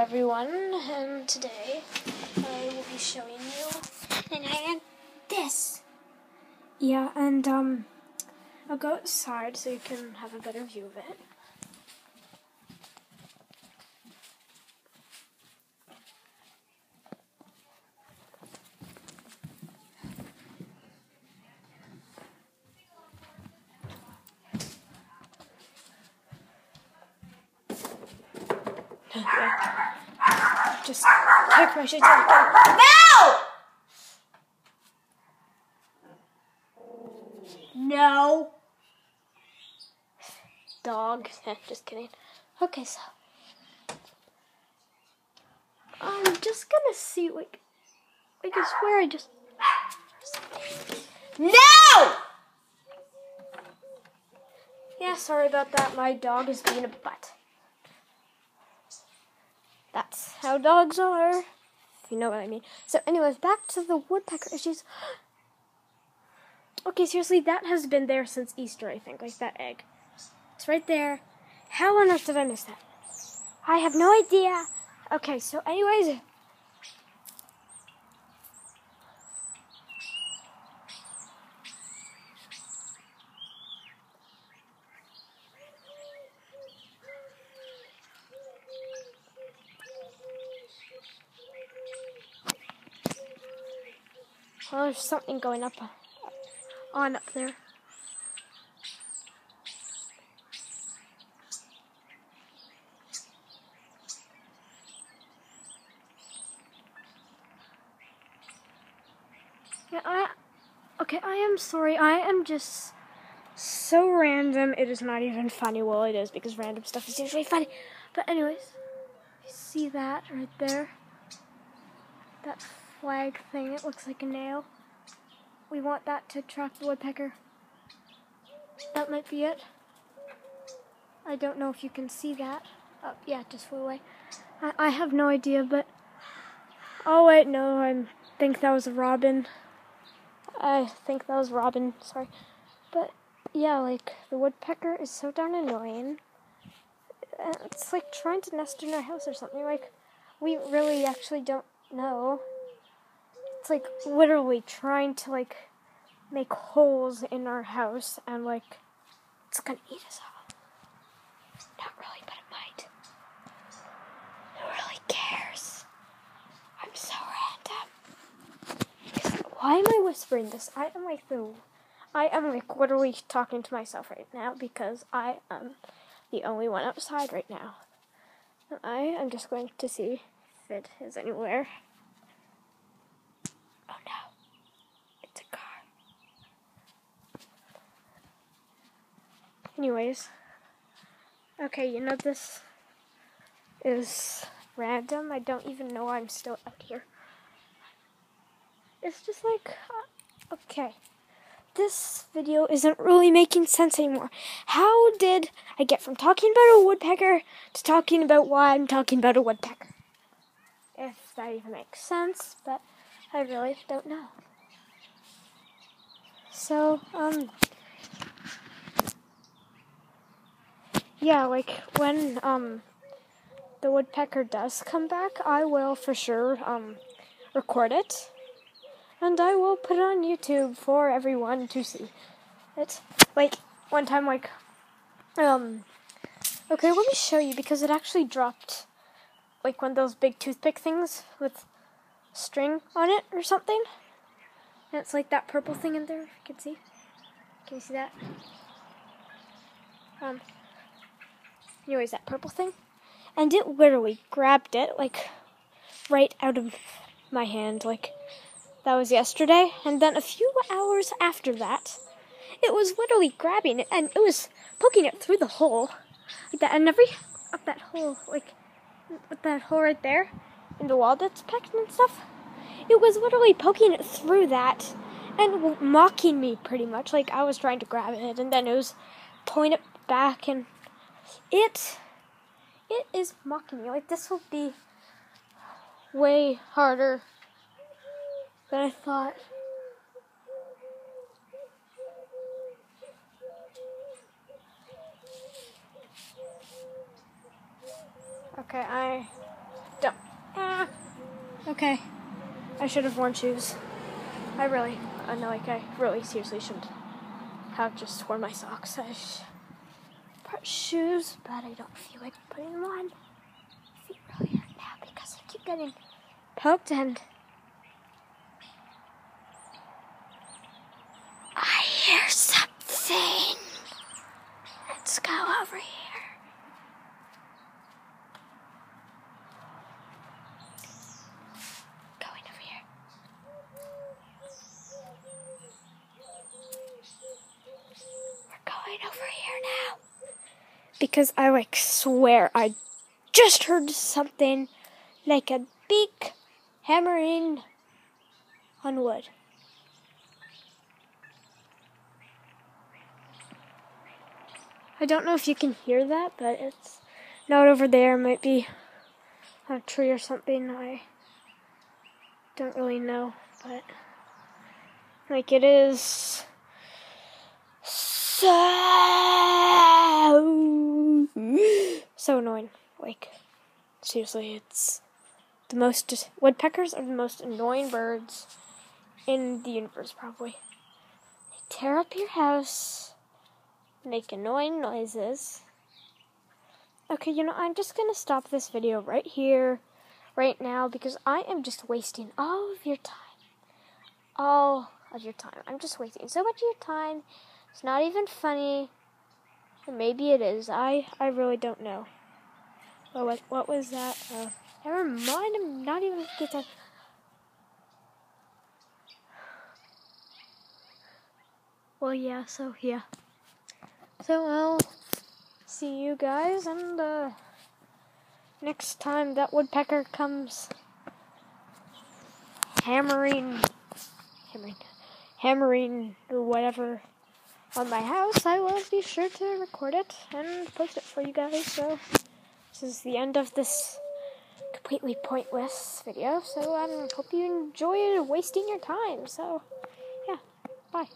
everyone, and today I will be showing you and this. Yeah, and I'll go outside so you can have a better view of it. Just take my shit down. No! Dog. Just kidding. Okay, so I'm just gonna see, like I swear I just... No! Yeah, sorry about that. My dog is being a butt. That's how dogs are, if you know what I mean. So anyways, back to the woodpecker issues. Okay, seriously, that has been there since Easter, I think, like that egg. It's right there. How on earth did I miss that? I have no idea. Okay, so anyways. Well, there's something going up there. Yeah, I am sorry. I am just so random. It is not even funny. Well, it is, because random stuff is usually funny. But anyways, you see that right there? That flag thing, it looks like a nail. We want that to attract the woodpecker. That might be it. I don't know if you can see that. Oh, yeah, it just flew away. I have no idea, but... Oh, wait, no, I think that was a robin. Sorry. But, yeah, like, the woodpecker is so darn annoying. It's like trying to nest in our house or something. Like, we really actually don't know. It's like literally trying to, like, make holes in our house, and, like, it's gonna eat us all. Not really, but it might. Who really cares? I'm so random. Why am I whispering this? I am like literally talking to myself right now because I am the only one outside right now. And I am just going to see if it is anywhere. Oh no. It's a car. Anyways. Okay, you know, this is random. I don't even know I'm still out here. It's just like, okay. This video isn't really making sense anymore. How did I get from talking about a woodpecker to talking about why I'm talking about a woodpecker? If that even makes sense, but I really don't know. So, yeah, like, when, the woodpecker does come back, I will for sure, record it. And I will put it on YouTube for everyone to see. It's, like, one time, like, okay, let me show you, because it actually dropped, like, one of those big toothpick things with string on it or something. And it's like that purple thing in there, if you can see. Can you see that? Anyways, that purple thing. And it literally grabbed it, like, right out of my hand, like, that was yesterday. And then a few hours after that, it was literally grabbing it, and it was poking it through the hole, like that, and up that hole, like, with that hole right there, in the wall that's packed and stuff, it was literally poking it through that, and mocking me, pretty much, like, I was trying to grab it, and then it was pulling it back, and it is mocking me. Like, this will be way harder than I thought. Okay, I Okay. I should have worn shoes. I really seriously shouldn't have just worn my socks. I brought shoes, but I don't feel like putting them on. I feel really hurt now because I keep getting poked and I hear something. Let's go over here. Going over here. We're going over here now. Because I swear I just heard something like a big hammering on wood. I don't know if you can hear that, but it's not over there. Might be a tree or something. I don't really know, but it is so annoying. Seriously, it's the most. Woodpeckers are the most annoying birds in the universe, probably. They tear up your house, make annoying noises. Okay, I'm just gonna stop this video right here, right now, because I am just wasting all of your time. All of your time. I'm just wasting so much of your time. It's not even funny. Or maybe it is. I really don't know. Oh, what was that? Never mind. I'm not even get to. Well, yeah. So yeah. So I'll see you guys, and next time that woodpecker comes hammering or whatever on my house, I will be sure to record it and post it for you guys. So this is the end of this completely pointless video. So I hope you enjoyed wasting your time. So yeah, bye.